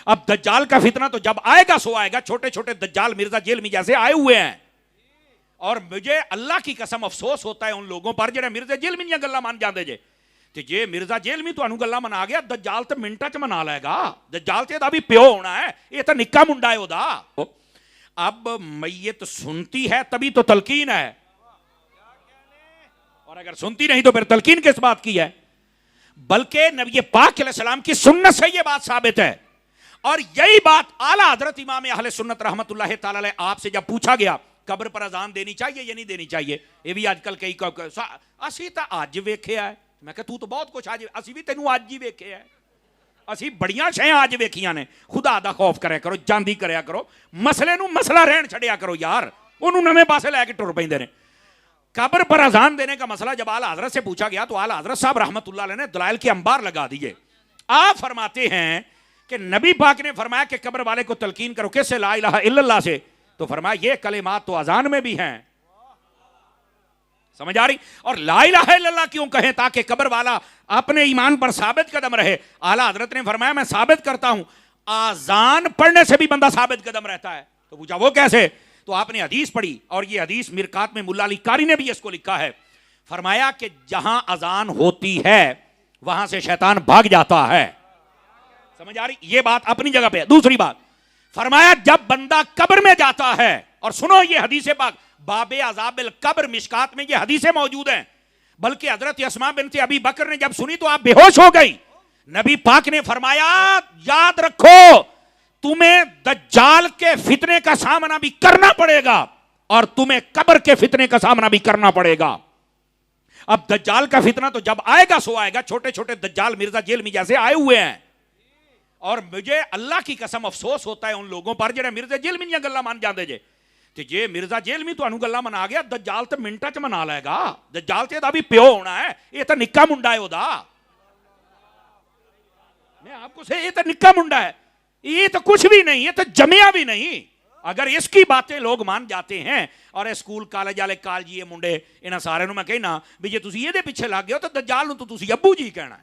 اب دجال کا فتنہ تو جب آئے گا سو آئے گا. چھوٹے چھوٹے دجال مرزا جیل میں جیسے آئے ہوئے ہیں, اور مجھے اللہ کی قسم افسوس ہوتا ہے ان لوگوں پر جڑے مرزا جیل میں نہیں گلا مان جاندے جے. تے جے مرزا جیل میں تانوں گلا منا گیا, دجال تے منٹاں چ منا لے گا. دجال تے دا بھی پیو ہونا ہے, یہ تے نکا منڈا ہے اودا. اب میت سنتی ہے تبھی تو تلقین ہے, اور اگر سنتی نہیں تو پھر تلقین کس بات کی ہے. بلکہ نبی پاک علیہ السلام کی سنت سے یہ بات ثابت ہے, اور یہی بات اعلیٰ حضرت امام اہل سنت رحمت اللہ تعالی علیہ آپ سے جب پوچھا گیا قبر پر اذان دینی چاہیے یا نہیں دینی چاہیے, یہ بھی آج کل کئی اسی تا آج ویکھیا ہے. میں کہ تو بہت کچھ آج, اسی بھی تینوں آج ہی ویکھیا ہے, اسی بڑیاں شے آج ویکھیاں نے. خدا دا خوف کریا کرو, جاندی کریا کرو, مسئلے نو مسئلہ رہن چھڑیا کرو یار, انہوں نویں پاسے لے کے ٹر پیندے نے. قبر پر اذان دینے کا مسئلہ جب اعلیٰ حضرت سے پوچھا گیا تو اعلیٰ حضرت صاحب رحمت اللہ علیہ نے دلائل کے انبار لگا دیے. آپ فرماتے ہیں کہ نبی پاک نے فرمایا کہ قبر والے کو تلقین کرو, کس سے؟ لا الہ الا اللہ سے. تو فرمایا یہ کلمات تو اذان میں بھی ہیں. سمجھ آ رہی؟ اور لا الہ الا اللہ کیوں کہیں؟ تاکہ قبر والا اپنے ایمان پر ثابت قدم رہے. اعلیٰ حضرت نے فرمایا میں ثابت کرتا ہوں, اذان پڑھنے سے بھی بندہ ثابت قدم رہتا ہے. تو پوچھا وہ کیسے؟ تو آپ نے حدیث پڑھی, اور یہ حدیث مرکات میں ملا علی قاری نے بھی اس کو لکھا ہے. فرمایا کہ جہاں اذان ہوتی ہے وہاں سے شیطان بھاگ جاتا ہے. سمجھ آ رہی؟ یہ بات اپنی جگہ پہ. دوسری بات فرمایا جب بندہ قبر میں جاتا ہے, اور سنو یہ حدیث پاک باب عذاب القبر مشکات میں یہ حدیثیں موجود ہیں, بلکہ حضرت اسماء بنت ابی بکر نے جب سنی تو آپ بے ہوش ہو گئی. نبی پاک نے فرمایا یاد رکھو تمہیں دجال کے فتنے کا سامنا بھی کرنا پڑے گا, اور تمہیں قبر کے فتنے کا سامنا بھی کرنا پڑے گا. اب دجال کا فتنہ تو جب آئے گا سو آئے گا. چھوٹے چھوٹے دجال مرزا جیل میں جیسے آئے ہوئے ہیں, اور مجھے اللہ کی قسم افسوس ہوتا ہے ان لوگوں پر جڑے مرزا جیل میں نہیں گلا مان جاندے جے. تے جے مرزا جیل میں تانوں گلا منا گیا, دجال تے منٹاں چ منا لے گا. دجال تے دا بھی پیو ہونا ہے, یہ تے نکا منڈا ہے اودا. میں آپ کو سے یہ تے نکا منڈا ہے, یہ تو کچھ بھی نہیں, یہ تو جمیا بھی نہیں. اگر اس کی باتیں لوگ مان جاتے ہیں, اور اسکول کالج والے کالجی منڈے انہاں سارے نو میں کہنا بھی جے تسی یہ پیچھے لگ گئے ہو تو دجال نو تو تسی ابو جی کہنا ہے.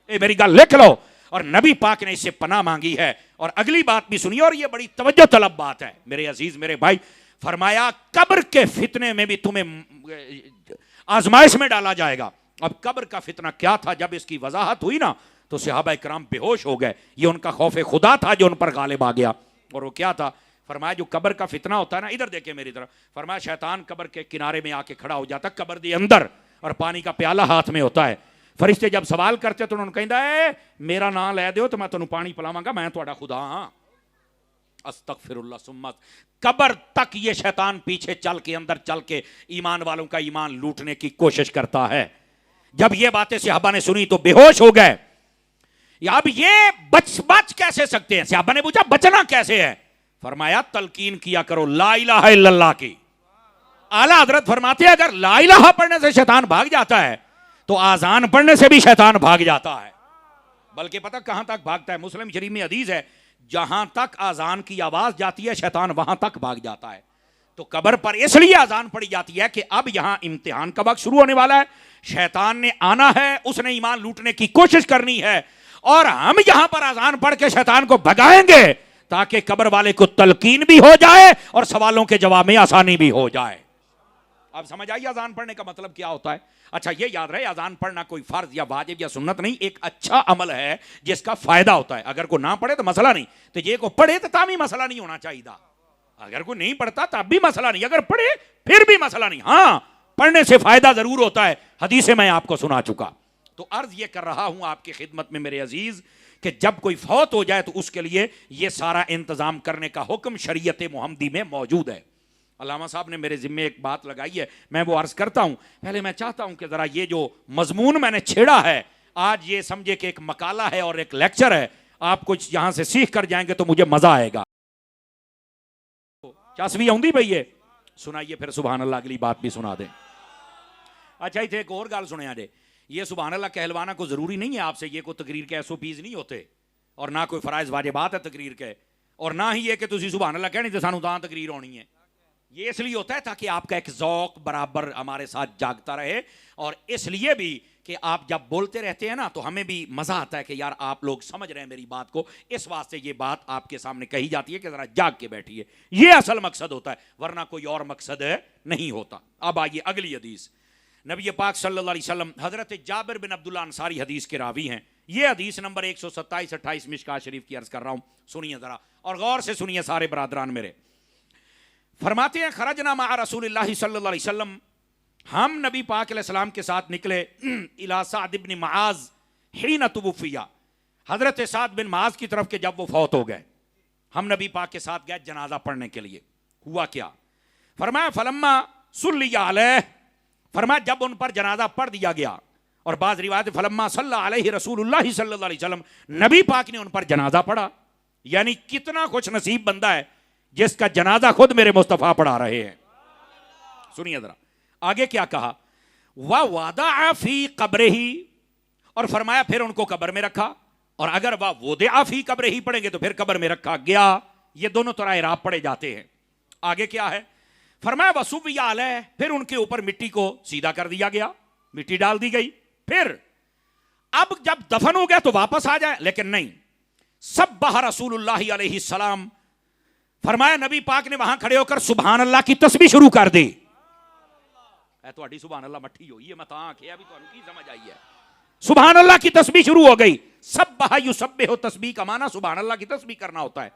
اے میری گل لکھ لو. اور نبی پاک نے اس سے پناہ مانگی ہے. اور اگلی بات بھی سنی, اور یہ بڑی توجہ طلب بات ہے میرے عزیز میرے بھائی. فرمایا قبر کے فتنے میں بھی تمہیں آزمائش میں ڈالا جائے گا. اب قبر کا فتنہ کیا تھا جب اس کی وضاحت ہوئی نا تو صحابہ اکرام بے ہوش ہو گئے. یہ ان کا خوف خدا تھا جو ان پر غالب آ گیا. اور وہ کیا تھا؟ فرمایا جو قبر کا فتنہ ہوتا ہے نا, ادھر دیکھیں میری طرف. فرمایا شیطان قبر کے کنارے میں آ کے کھڑا ہو جاتا قبر دے اندر, اور پانی کا پیالہ ہاتھ میں ہوتا ہے. فرشتے جب سوال کرتے تو انہوں نے کہندا ہے میرا نام لے دیو تو میں تانوں پانی پلاواں گا, میں تہاڈا خدا ہاں. استغفر اللہ سمت. قبر تک یہ شیطان پیچھے چل کے اندر چل کے ایمان والوں کا ایمان لوٹنے کی کوشش کرتا ہے. جب یہ باتیں صحابہ نے سنی تو بے ہوش ہو گئے. اب یہ بچ کیسے سکتے ہیں؟ صحابہ نے پوچھا بچنا کیسے ہے؟ فرمایا تلقین کیا کرو لا الہ الا اللہ کی. اعلیٰ حضرت فرماتے ہیں اگر لا الہ پڑھنے سے شیطان بھاگ جاتا ہے تو آذان پڑھنے سے بھی شیطان بھاگ جاتا ہے. بلکہ پتہ کہاں تک بھاگتا ہے؟ مسلم شریف میں حدیث ہے جہاں تک آذان کی آواز جاتی ہے شیطان وہاں تک بھاگ جاتا ہے. تو قبر پر اس لیے آذان پڑی جاتی ہے کہ اب یہاں امتحان کا وقت شروع ہونے والا ہے, شیطان نے آنا ہے, اس نے ایمان لوٹنے کی کوشش کرنی ہے, اور ہم یہاں پر آذان پڑھ کے شیطان کو بھگائیں گے تاکہ قبر والے کو تلقین بھی ہو جائے اور سوالوں کے جواب میں آسانی بھی ہو جائے. اب سمجھ آئیے اذان پڑھنے کا مطلب کیا ہوتا ہے؟ اچھا یہ یاد رہے اذان پڑھنا کوئی فرض یا واجب یا سنت نہیں, ایک اچھا عمل ہے جس کا فائدہ ہوتا ہے. اگر کوئی نہ پڑھے تو مسئلہ نہیں, تو یہ کو پڑھے تو تب بھی مسئلہ نہیں ہونا چاہیے. اگر کوئی نہیں پڑھتا تب بھی مسئلہ نہیں, اگر پڑھے پھر بھی مسئلہ نہیں. ہاں پڑھنے سے فائدہ ضرور ہوتا ہے, حدیثیں میں آپ کو سنا چکا. تو عرض یہ کر رہا ہوں آپ کی خدمت میں میرے عزیز کہ جب کوئی فوت ہو جائے تو اس کے لیے یہ سارا انتظام کرنے کا حکم شریعت محمدی میں موجود ہے. علامہ صاحب نے میرے ذمے ایک بات لگائی ہے, میں وہ عرض کرتا ہوں. پہلے میں چاہتا ہوں کہ ذرا یہ جو مضمون میں نے چھیڑا ہے آج یہ سمجھے کہ ایک مقالہ ہے اور ایک لیکچر ہے, آپ کچھ یہاں سے سیکھ کر جائیں گے تو مجھے مزہ آئے گا. چاسوی آؤندی بھئی ہے سنائیے پھر سبحان اللہ اگلی بات بھی سنا دیں. اچھا اتنے ایک اور گل سنیا جے, یہ سبحان اللہ کہلوانا کو ضروری نہیں ہے آپ سے, یہ کوئی تقریر کے SOPs نہیں ہوتے, اور نہ کوئی فرائض واجبات ہے تقریر کے, اور نہ ہی یہ کہ تسی سبحان اللہ کہنی تو سانو تاں تقریر ہونی ہے. یہ اس لیے ہوتا ہے تاکہ آپ کا ایک ذوق برابر ہمارے ساتھ جاگتا رہے, اور اس لیے بھی کہ آپ جب بولتے رہتے ہیں نا تو ہمیں بھی مزہ آتا ہے کہ یار آپ لوگ سمجھ رہے ہیں میری بات کو، اس واسطے یہ بات آپ کے سامنے کہی جاتی ہے کہ ذرا جاگ کے بیٹھیے، یہ اصل مقصد ہوتا ہے، ورنہ کوئی اور مقصد نہیں ہوتا۔ اب آئیے اگلی حدیث، نبی پاک صلی اللہ علیہ وسلم، حضرت جابر بن عبداللہ انصاری حدیث کے راوی ہیں، یہ حدیث نمبر 127-28 مشکوٰۃ شریف کی عرض کر رہا ہوں، سنیے ذرا اور غور سے سنیے سارے برادران میرے۔ فرماتے ہیں خرجنا مع رسول اللہ صلی اللہ علیہ وسلم، ہم نبی پاک علیہ السلام کے ساتھ نکلے الی سعد بن معاذ حین توفی، حضرت سعد بن معاذ کی طرف کہ جب وہ فوت ہو گئے، ہم نبی پاک کے ساتھ گئے جنازہ پڑھنے کے لیے۔ ہوا کیا؟ فرمایا فلما صلی علیہ، فرمایا جب ان پر جنازہ پڑھ دیا گیا، اور بعض روایت فلما صلی علیہ رسول اللہ صلی اللہ علیہ وسلم، نبی پاک نے ان پر جنازہ پڑھا۔ یعنی کتنا خوش نصیب بندہ ہے جس کا جنازہ خود میرے مصطفیٰ پڑھا رہے ہیں۔ سنیے ذرا آگے کیا کہا، وَوَضَعَ فِي قَبْرِهِ، اور فرمایا پھر ان کو قبر میں رکھا، اور اگر وَوَضَعَ فِي قَبْرِهِ پڑھیں گے تو پھر قبر میں رکھا گیا، یہ دونوں طرح اعراب پڑھے جاتے ہیں۔ آگے کیا ہے؟ فرمایا وَصُبِّیَ عَلَیہ، پھر ان کے اوپر مٹی کو سیدھا کر دیا گیا، مٹی ڈال دی گئی۔ پھر اب جب دفن ہو گیا تو واپس آ جائے، لیکن نہیں، سبح رسول اللہ علیہ السلام، فرمایا نبی پاک نے وہاں کھڑے ہو کر سبحان اللہ کی تسبیح شروع کر دی۔ اے تہاڈی سبحان اللہ مٹھی ہوئی ہے، میں تاں آکھیا ابھی تانوں کی سمجھ آئی ہے، سبحان اللہ کی تسبیح شروع ہو گئی۔ سبح یسبح، تسبیح کا معنی سبحان اللہ کی تسبیح کرنا ہوتا ہے۔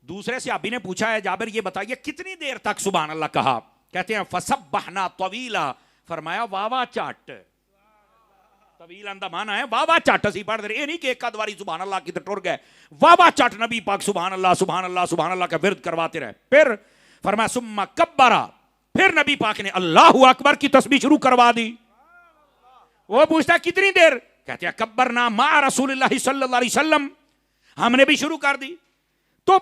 دوسرے صحابی نے پوچھا ہے جابر یہ بتائیے کتنی دیر تک سبحان اللہ کہا؟ کہتے ہیں فسبحنا طویلا، فرمایا واوا چاٹ، طویل اندہ مانا ہے واوا چاٹ اسی پڑھ دے، یہ نہیں کہ ایک آدھ واری سبحان اللہ کی تے ٹر گئے، واوا چاٹ نبی پاک سبحان اللہ سبحان اللہ سبحان اللہ کا ورد کرواتے رہے۔ پھر فرمایا ثم کبرا، پھر نبی پاک نے اللہ اکبر کی تسبیح شروع کروا دی۔ وہ پوچھتا ہے کتنی دیر؟ کہتے ہیں کبرنا مع رسول اللہ صلی اللہ علیہ وسلم، ہم نے بھی شروع کر دی۔ تو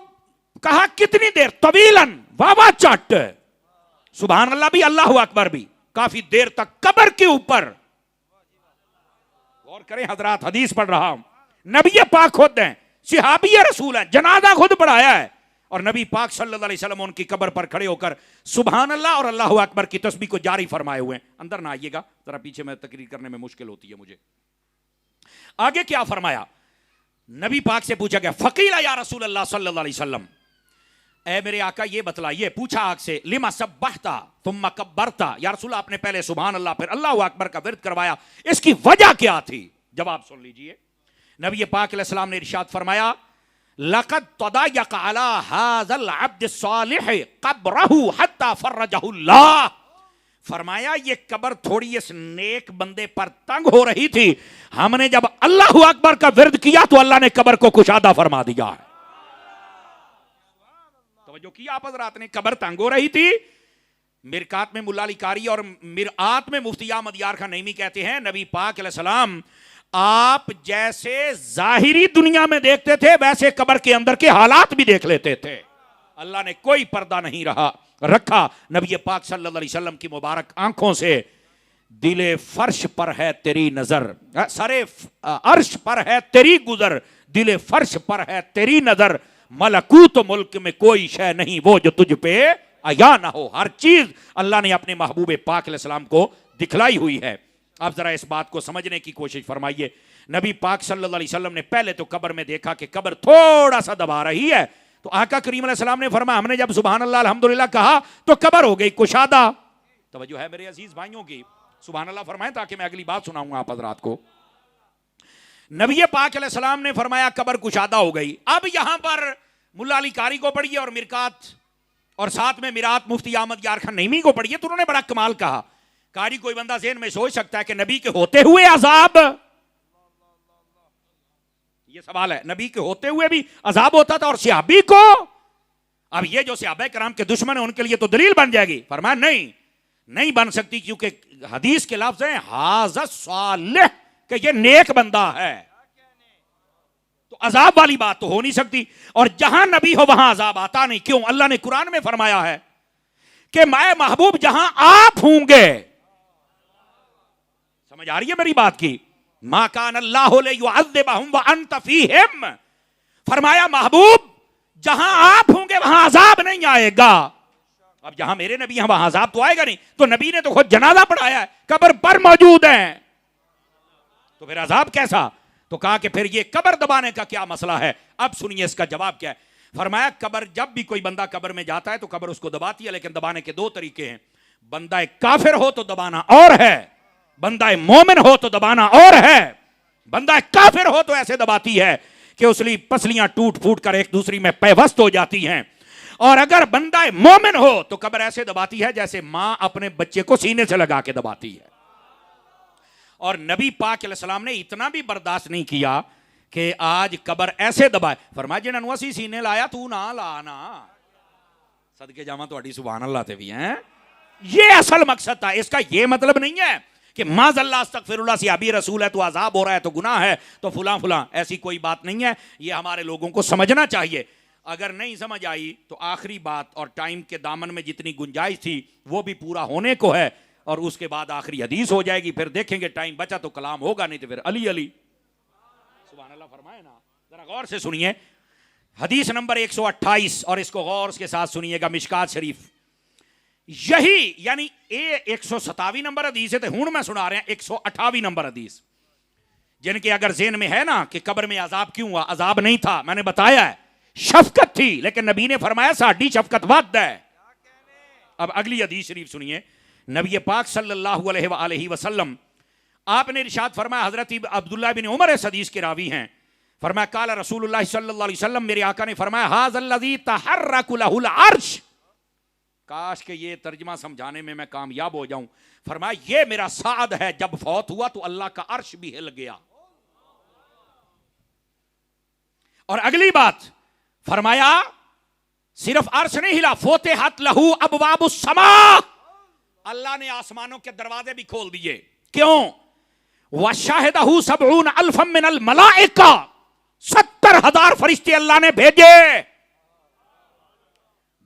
کہا کتنی دیر؟ طویلاً، واوا چاٹ، سبحان اللہ بھی اللہ اکبر بھی، کافی دیر تک قبر کے اوپر۔ غور کریں حضرات، حدیث پڑھ رہا ہوں، نبی پاک خود ہیں، صحابی رسول ہیں، جنازہ خود پڑھایا ہے، اور نبی پاک صلی اللہ علیہ وسلم ان کی قبر پر کھڑے ہو کر سبحان اللہ اور اللہ اکبر کی تسبیح کو جاری فرمائے ہوئے ہیں۔ اندر نہ آئیے گا ذرا، پیچھے میں تقریر کرنے میں مشکل ہوتی ہے مجھے۔ آگے کیا فرمایا؟ نبی پاک سے پوچھا گیا فقیل یا رسول اللہ صلی اللہ علیہ وسلم، اے میرے آقا یہ بتلائیے، پوچھا آگ سے لما سبحتا ثم کبرتا، یا رسول آپ نے پہلے سبحان اللہ پھر اللہ اکبر کا ورد کروایا، اس کی وجہ کیا تھی؟ جواب سن لیجئے، نبی پاک علیہ السلام نے ارشاد فرمایا لقد تضايق على هذا العبد الصالح قبره حتى فرجه اللہ، فرمایا یہ قبر تھوڑی اس نیک بندے پر تنگ ہو رہی تھی، ہم نے جب اللہ اکبر کا ورد کیا تو اللہ نے قبر کو کشادہ فرما دیا ہے۔ توجہ کیا آپ حضرات نے؟ قبر تنگ ہو رہی تھی، مرکات میں ملا علی قاری اور مرآت میں مفتی احمد یار خان نعیمی کہتے ہیں نبی پاک علیہ السلام آپ جیسے ظاہری دنیا میں دیکھتے تھے ویسے قبر کے اندر کے حالات بھی دیکھ لیتے تھے۔ اللہ نے کوئی پردہ نہیں رکھا، نبی پاک صلی اللہ علیہ وسلم کی مبارک آنکھوں سے دل فرش پر ہے تیری نظر، سر عرش پر ہے تیری گزر، دل فرش پر ہے تیری نظر، ملکوت ملک میں کوئی شے نہیں وہ جو تجھ پہ عیاں نہ ہو، ہر چیز اللہ نے اپنے محبوب پاک علیہ السلام کو دکھلائی ہوئی ہے۔ اب ذرا اس بات کو سمجھنے کی کوشش فرمائیے، نبی پاک صلی اللہ علیہ وسلم نے پہلے تو قبر میں دیکھا کہ قبر تھوڑا سا دبا رہی ہے، تو آقا کریم علیہ السلام نے فرمایا ہم نے جب سبحان اللہ الحمدللہ کہا تو قبر ہو گئی کشادہ۔ توجہ ہے میرے عزیز بھائیوں کی؟ سبحان اللہ فرمائیں تاکہ میں اگلی بات سناؤں آپ حضرات کو۔ نبی پاک علیہ السلام نے فرمایا قبر کشادہ ہو گئی۔ اب یہاں پر ملا علی قاری کو پڑھیے اور مرکات اور ساتھ میں میرات مفتی احمد یار خان نعیمی کو پڑھیے، تو انہوں نے بڑا کمال کہا۔ قاری کوئی بندہ ذہن میں سوچ سکتا ہے کہ نبی کے ہوتے ہوئے عذاب، یہ سوال ہے، نبی کے ہوتے ہوئے بھی عذاب ہوتا تھا اور صحابی کو؟ اب یہ جو صحابہ کرام کے دشمن ہیں ان کے لیے تو دلیل بن جائے گی۔ فرمایا نہیں بن سکتی، کیونکہ حدیث کے لفظ ہیں ھذا صالح، کہ یہ نیک بندہ ہے، تو عذاب والی بات تو ہو نہیں سکتی، اور جہاں نبی ہو وہاں عذاب آتا نہیں۔ کیوں؟ اللہ نے قرآن میں فرمایا ہے کہ میں محبوب جہاں آپ ہوں گے، سمجھ آ رہی ہے میری بات کی؟ ما کان اللہ لیعذبہم وانت فیہم، فرمایا محبوب جہاں آپ ہوں گے وہاں عذاب نہیں آئے گا۔ اب جہاں میرے نبی ہیں وہاں عذاب تو آئے گا نہیں، تو نبی نے تو خود جنازہ پڑھایا ہے، قبر پر موجود ہیں۔ تو پھر عذاب کیسا؟ تو کہا کہ پھر یہ قبر دبانے کا کیا مسئلہ ہے؟ اب سنیے اس کا جواب کیا ہے۔ فرمایا قبر، جب بھی کوئی بندہ قبر میں جاتا ہے تو قبر اس کو دباتی ہے، لیکن دبانے کے دو طریقے ہیں۔ بندہ کافر ہو تو دبانا اور ہے، بندہ مومن ہو تو دبانا اور ہے۔ بندہ کافر ہو تو ایسے دباتی ہے کہ اس کی پسلیاں ٹوٹ پھوٹ کر ایک دوسری میں پیوست ہو جاتی ہیں، اور اگر بندہ مومن ہو تو قبر ایسے دباتی ہے جیسے ماں اپنے بچے کو سینے سے لگا کے دباتی ہے۔ اور نبی پاک علیہ السلام نے اتنا بھی برداشت نہیں کیا کہ آج قبر ایسے دبائے، فرمایا جنہاں نو اسی سینے لایا تو نہ لانا، صدقے جاواں تہاڈی سبحان اللہ تے بھی ہیں۔ یہ اصل مقصد تھا۔ اس کا یہ مطلب نہیں ہے کہ معاذ اللہ استغفر اللہ صحابی رسول ہے تو عذاب ہو رہا ہے تو گناہ ہے تو فلاں فلاں، ایسی کوئی بات نہیں ہے۔ یہ ہمارے لوگوں کو سمجھنا چاہیے۔ اگر نہیں سمجھ آئی تو آخری بات، اور ٹائم کے دامن میں جتنی گنجائش تھی وہ بھی پورا ہونے کو ہے، اور اس کے بعد آخری حدیث ہو جائے گی، پھر دیکھیں گے ٹائم بچا تو کلام ہوگا، نہیں تو پھر علی علی۔ سبحان اللہ فرمائے نا، ذرا غور سے سنیے حدیث نمبر 128، اور اس کو غور کے ساتھ سنیے گا، مشکات شریف۔ یہی یعنی 127 نمبر حدیث ہے، تو ہوں میں سنا رہے ہیں 128 نمبر حدیث، جن کے اگر ذہن میں ہے نا کہ قبر میں عذاب کیوں ہوا، عذاب نہیں تھا، میں نے بتایا ہے، شفقت تھی، لیکن نبی نے فرمایا ساڈی شفقت ود ہے۔ اب اگلی حدیث شریف سنیے، نبی پاک صلی اللہ علیہ وآلہ وسلم آپ نے ارشاد فرمایا، حضرت عبداللہ بن عمر اس حدیث کے راوی ہیں، فرمایا قال رسول اللہ صلی اللہ علیہ وسلم، میرے آقا نے فرمایا ھذا الذی تحرک لہ العرش، کاش کہ یہ ترجمہ سمجھانے میں کامیاب ہو جاؤں، فرمایا یہ میرا سعد ہے، جب فوت ہوا تو اللہ کا عرش بھی ہل گیا۔ اور اگلی بات فرمایا صرف عرش نہیں ہلا، فتحت لہ ابواب السماء، اللہ نے آسمانوں کے دروازے بھی کھول دیے۔ کیوں؟ وَشَاهِدَهُ 70,000 مِّنَ الْمَلَائِكَةِ، 70,000 فرشتے اللہ نے بھیجے۔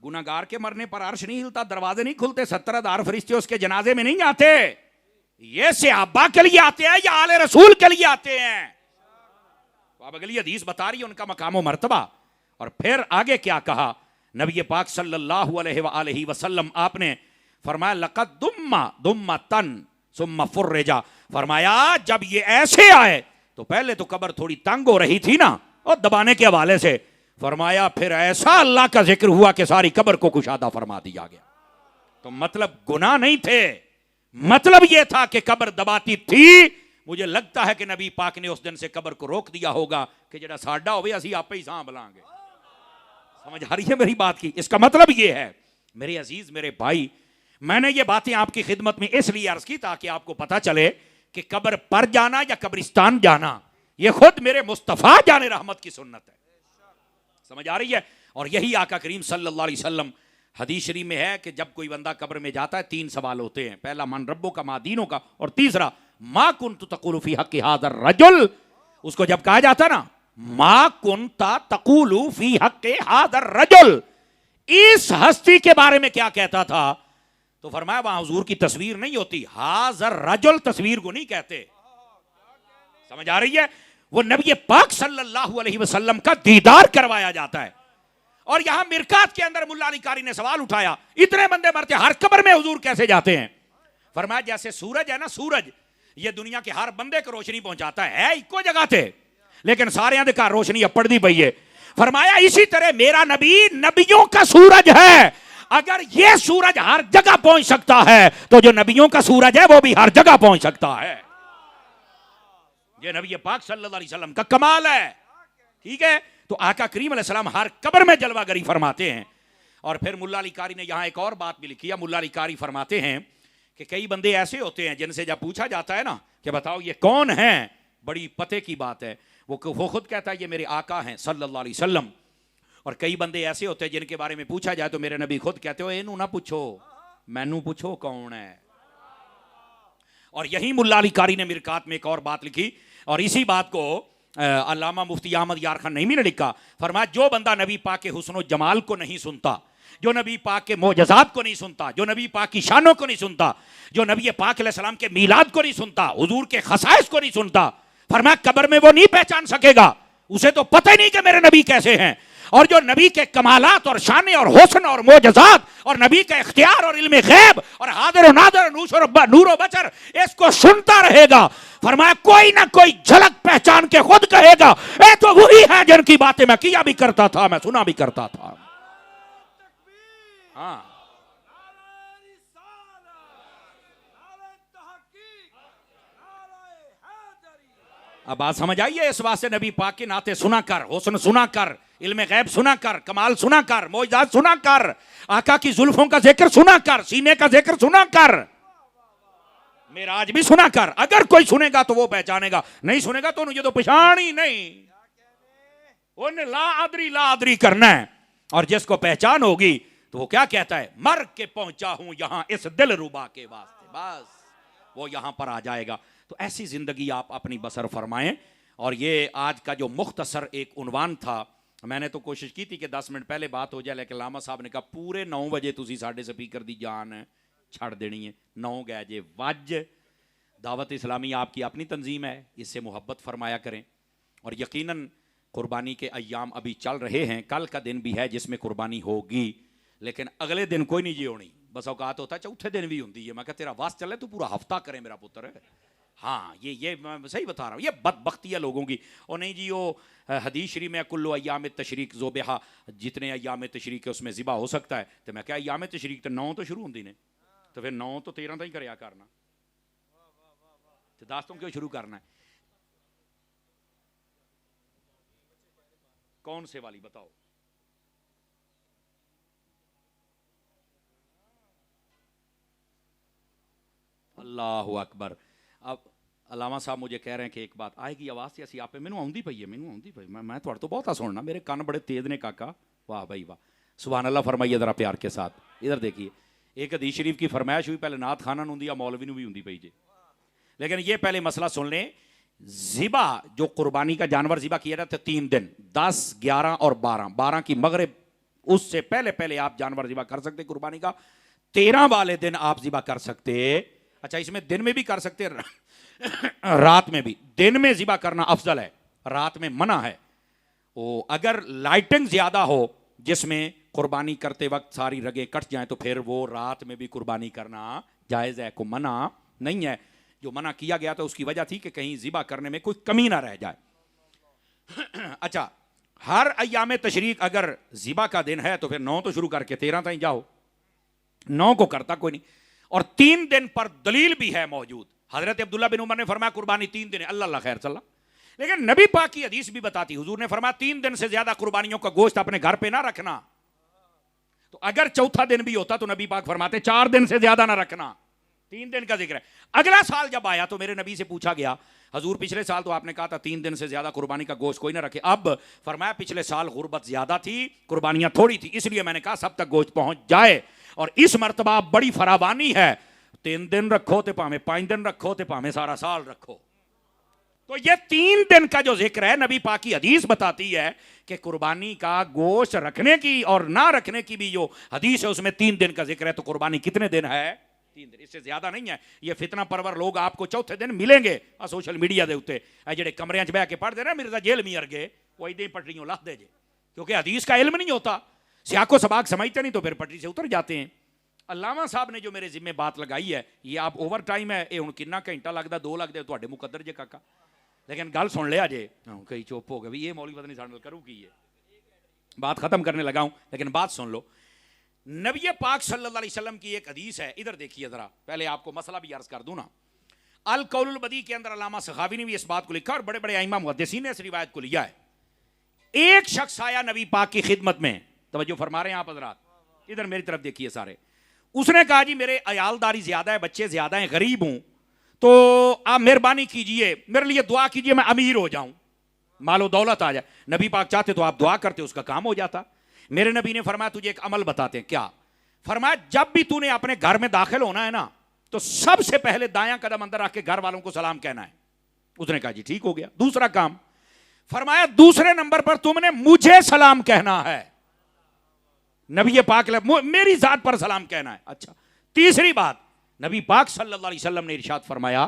گناہگار کے مرنے پر عرش نہیں ہلتا، دروازے نہیں کھلتے، 70,000 فرشتے اس کے جنازے میں نہیں آتے۔ یہ صحابہ کے لیے آتے ہیں یا آل رسول کے لیے آتے ہیں؟ تو اب اگلی حدیث بتا رہی ہے ان کا مقام و مرتبہ۔ اور پھر آگے کیا کہا نبی پاک صلی اللہ علیہ وآلہ وسلم، آپ نے فرمایا لقد دمتن ثم فرجا، فرمایا جب یہ ایسے آئے تو پہلے تو قبر تھوڑی تنگ ہو رہی تھی نا، اور دبانے کے حوالے سے، فرمایا پھر ایسا اللہ کا ذکر ہوا کہ ساری قبر کو کشادہ فرما دیا گیا۔ تو مطلب گناہ نہیں تھے، مطلب یہ تھا کہ قبر دباتی تھی۔ مجھے لگتا ہے کہ نبی پاک نے اس دن سے قبر کو روک دیا ہوگا کہ جڑا ساڈا ہوئے اسی آپ ہی سانبھ لیں گے۔ سمجھ آ رہی ہے میری بات کی؟ اس کا مطلب یہ ہے میرے عزیز میرے بھائی، میں نے یہ باتیں آپ کی خدمت میں اس لیے عرض کی تاکہ آپ کو پتا چلے کہ قبر پر جانا یا قبرستان جانا یہ خود میرے مصطفیٰ جان رحمت کی سنت ہے۔ سمجھ آ رہی ہے؟ اور یہی آقا کریم صلی اللہ علیہ وسلم حدیث شریف میں ہے کہ جب کوئی بندہ قبر میں جاتا ہے 3 سوال ہوتے ہیں، پہلا من ربو کا، ما دینوں کا، اور تیسرا ما کنت تقول فی حق ھذا الرجل، اس کو جب کہا جاتا نا ما کنت تقول فی حق ھذا الرجل، اس ہستی کے بارے میں کیا کہتا تھا، تو فرمایا وہاں حضور کی تصویر نہیں ہوتی، ھذا الرجل تصویر کو نہیں کہتے۔ سمجھ آ رہی ہے؟ وہ نبی پاک صلی اللہ علیہ وسلم کا دیدار کروایا جاتا ہے۔ اور یہاں مرکات کے اندر ملا علی قاری نے سوال اٹھایا، اتنے بندے مرتے ہر قبر میں حضور کیسے جاتے ہیں؟ فرمایا جیسے سورج ہے نا، سورج یہ دنیا کے ہر بندے کو روشنی پہنچاتا ہے ایکو جگہ تھے، لیکن سارے دے کہا روشنی اپڑ دی پئی ہے۔ فرمایا اسی طرح میرا نبی نبیوں کا سورج ہے، اگر یہ سورج ہر جگہ پہنچ سکتا ہے تو جو نبیوں کا سورج ہے وہ بھی ہر جگہ پہنچ سکتا ہے۔ یہ نبی پاک صلی اللہ علیہ وسلم کا کمال ہے۔ ٹھیک ہے؟ تو آقا کریم علیہ السلام ہر قبر میں جلوہ گری فرماتے ہیں۔ اور پھر ملا علی قاری نے یہاں ایک اور بات بھی لکھی ہے، ملا علی قاری فرماتے ہیں کہ کئی بندے ایسے ہوتے ہیں جن سے جب پوچھا جاتا ہے نا کہ بتاؤ یہ کون ہیں، بڑی پتے کی بات ہے، وہ خود کہتا ہے یہ میرے آقا ہیں صلی اللہ علیہ وسلم۔ اور کئی بندے ایسے ہوتے ہیں جن کے بارے میں پوچھا جائے تو میرے نبی خود کہتے ہو اینو نہ پوچھو، مینو پوچھو کون ہے۔ اور یہی ملا علی قاری نے مرکات میں ایک اور بات لکھی، اور اسی بات کو علامہ مفتی احمد یار خان نعیمی نے لکھا، فرمایا جو بندہ نبی پاک کے حسن و جمال کو نہیں سنتا، جو نبی پاک کے معجزات کو نہیں سنتا، جو نبی پاک کی شانوں کو نہیں سنتا، جو نبی پاک علیہ السلام کے میلاد کو نہیں سنتا، حضور کے خصائص کو نہیں سنتا، فرمایا قبر میں وہ نہیں پہچان سکے گا، اسے تو پتہ ہی نہیں کہ میرے نبی کیسے ہیں۔ اور جو نبی کے کمالات اور شان اور حسن اور معجزات اور نبی کا اختیار اور علم غیب اور حاضر و نادر نور و بشر اس کو سنتا رہے گا، فرمایا کوئی نہ کوئی جھلک پہچان کے خود کہے گا اے تو وہی ہے جن کی باتیں میں کیا بھی کرتا تھا، میں سنا بھی کرتا تھا۔ ہاں اب بات سمجھ آئیے، اس واسطے نبی پاک کے ناطے سنا کر، حسن سنا کر، علم غیب سنا کر، کمال سنا کر، معجزات سنا کر، آقا کی زلفوں کا ذکر سنا کر، سینے کا ذکر سنا کر، معراج بھی سنا کر، اگر کوئی سنے گا تو وہ پہچانے گا، نہیں سنے گا تو مجھے تو پہچان ہی نہیں، انہیں لا ادری کرنا ہے۔ اور جس کو پہچان ہوگی تو وہ کیا کہتا ہے، مر کے پہنچا ہوں یہاں اس دل ربا کے واسطے، بس وہ یہاں پر آ جائے گا۔ تو ایسی زندگی آپ اپنی بسر فرمائیں۔ اور یہ آج کا جو مختصر ایک عنوان تھا، میں نے تو کوشش کی تھی کہ 10 منٹ پہلے بات ہو جائے، لیکن علامہ صاحب نے کہا پورے 9 بجے تسی ساڈے سپیکر دی جان چھڑ دینی ہے، 9 گئے جے وج۔ دعوت اسلامی آپ کی اپنی تنظیم ہے، اس سے محبت فرمایا کریں، اور یقیناً قربانی کے ایام ابھی چل رہے ہیں، کل کا دن بھی ہے جس میں قربانی ہوگی، لیکن اگلے دن کوئی نہیں جی ہونی، بس اوقات ہوتا ہے چوتھے دن بھی ہوندی ہے۔ میں کہا تیرا واس چلے تو پورا ہفتہ کرے میرا پتر ہے۔ ہاں یہ میں صحیح بتا رہا ہوں، یہ بدبختی ہے لوگوں کی۔ اور نہیں جی وہ حدیث شریف میں کل ایام تشریق ذبح، جتنے ایام تشریق ہے اس میں ذبح ہو سکتا ہے، تو میں کہا ایام تشریق تو 9 تو شروع ہوندی نے، تو پھر 9 تو 13 تک کریا کرنا، تو 10 تو کیوں شروع کرنا ہے؟ کون سے والی بتاؤ؟ اللہ اکبر۔ اب علامہ صاحب مجھے کہہ رہے ہیں کہ ایک بات آئے گی آواز ایسی آپ پہ، مینوں آؤندی پئی ہے، مینوں آؤندی پئی، میں تھوڑا تو بہت سننا، میرے کان بڑے تیز نے کاکا، واہ بھائی واہ، سبحان اللہ فرمائیے ذرا پیار کے ساتھ۔ ادھر دیکھیے، ایک حدیث شریف کی فرمائش ہوئی، پہلے نعت خانہ ہوندی یا مولوی نو بھی ہوندی پئی جی، لیکن یہ پہلے مسئلہ سن لیں۔ ذبح جو قربانی کا جانور ذبح کیا جاتا ہے 3 دن، 10، 11 اور 12 کی مغرب، اس سے پہلے آپ جانور ذبح کر سکتے قربانی کا، 13 والے دن آپ ذبح کر سکتے۔ اچھا اس میں دن میں بھی کر سکتے، رات میں بھی، دن میں ذبح کرنا افضل ہے، رات میں منع ہے۔ اگر لائٹنگ زیادہ ہو جس میں قربانی کرتے وقت ساری رگیں کٹ جائیں تو پھر وہ رات میں بھی قربانی کرنا جائز ہے، کوئی منع نہیں ہے۔ جو منع کیا گیا تھا اس کی وجہ تھی کہ کہیں ذبح کرنے میں کوئی کمی نہ رہ جائے۔ اچھا ہر ایام تشریق اگر ذبح کا دن ہے تو پھر 9 تو شروع کر کے 13 تک جاؤ، 9 کو کرتا کوئی نہیں۔ اور 3 دن پر دلیل بھی ہے موجود، حضرت عبداللہ بن عمر نے فرمایا قربانی 3 دن ہے، اللہ خیر صلی اللہ، لیکن نبی پاک کی حدیث بھی بتاتی، حضور نے فرمایا 3 دن سے زیادہ قربانیوں کا گوشت اپنے گھر پہ نہ رکھنا۔ تو اگر چوتھا دن بھی ہوتا تو نبی پاک فرماتے 4 دن سے زیادہ نہ رکھنا، 3 دن کا ذکر ہے۔ اگلا سال جب آیا تو میرے نبی سے پوچھا گیا، حضور پچھلے سال تو آپ نے کہا تھا 3 دن سے زیادہ قربانی کا گوشت کوئی نہ رکھے، اب فرمایا پچھلے سال غربت زیادہ تھی، قربانیاں تھوڑی تھی، اس لیے میں نے کہا سب تک گوشت پہنچ جائے، اور اس مرتبہ بڑی فراوانی ہے، 3 دن رکھو تے پاویں 5 دن رکھو تے پاویں سارا سال رکھو۔ تو یہ 3 دن کا جو ذکر ہے، نبی پاک کی حدیث بتاتی ہے کہ قربانی کا گوشت رکھنے کی اور نہ رکھنے کی بھی جو حدیث ہے اس میں 3 دن کا ذکر ہے، تو قربانی کتنے دن ہے؟ 3 دن، اس سے زیادہ نہیں ہے۔ یہ فتنہ پرور لوگ آپ کو چوتھے دن ملیں گے سوشل میڈیا دے اوتے، جڑے کمرے وچ بیٹھ کے پڑھ دے نا مرزا جیل میں ارگے، وہ ایدے پٹریوں لاہ دے جے، کیونکہ حدیث کا علم نہیں ہوتا، سیاق و سباق سمجھتے نہیں تو پھر پٹری سے اتر جاتے ہیں۔ علامہ صاحب نے جو میرے ذمہ بات لگائی ہے، یہ آپ اوور ٹائم ہے، یہ ہن کتنا گھنٹہ لگدا، 2 لگدے تواڈے مقدر جے کاکا، لیکن گل سن لیا جے، کئی چپ ہو گئے بھی یہ مولوی پتہ نہیں ساڈے نال کرو کی ہے۔ بات ختم کرنے لگا ہوں لیکن بات سن لو۔ نبی پاک صلی اللہ علیہ وسلم کی ایک حدیث ہے، ادھر دیکھیے ذرا، پہلے آپ کو مسئلہ بھی عرض کر دوں نا۔ القول البدی کے اندر علامہ سخاوی نے بھی اس بات کو لکھا اور بڑے بڑے ائمہ محدثین نے اس روایت کو لیا ہے۔ ایک شخص آیا نبی پاک کی خدمت میں، توجہ فرما رہے ہیں آپ حضرات، ادھر میری طرف دیکھیے سارے۔ اس نے کہا جی میرے عیالداری زیادہ ہے، بچے زیادہ ہیں، غریب ہوں، تو آپ مہربانی کیجئے میرے لیے دعا کیجئے میں امیر ہو جاؤں، مال و دولت آ جائے۔ نبی پاک چاہتے تو آپ دعا کرتے، اس کا کام ہو جاتا۔ میرے نبی نے فرمایا تجھے ایک عمل بتاتے ہیں، کیا؟ فرمایا جب بھی تو نے اپنے گھر میں داخل ہونا ہے نا تو سب سے پہلے دایاں قدم اندر رکھ کے گھر والوں کو سلام کہنا ہے۔ اس نے کہا جی ٹھیک ہو گیا۔ دوسرا کام، فرمایا دوسرے نمبر پر تم نے مجھے سلام کہنا ہے، نبی پاک میری ذات پر سلام کہنا ہے۔ اچھا تیسری بات، نبی پاک صلی اللہ علیہ وسلم نے ارشاد فرمایا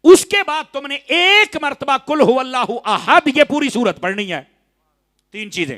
اس کے بعد تم نے ایک مرتبہ قل هو اللہ احد، یہ پوری سورت پڑھنی ہے۔ 3 چیزیں،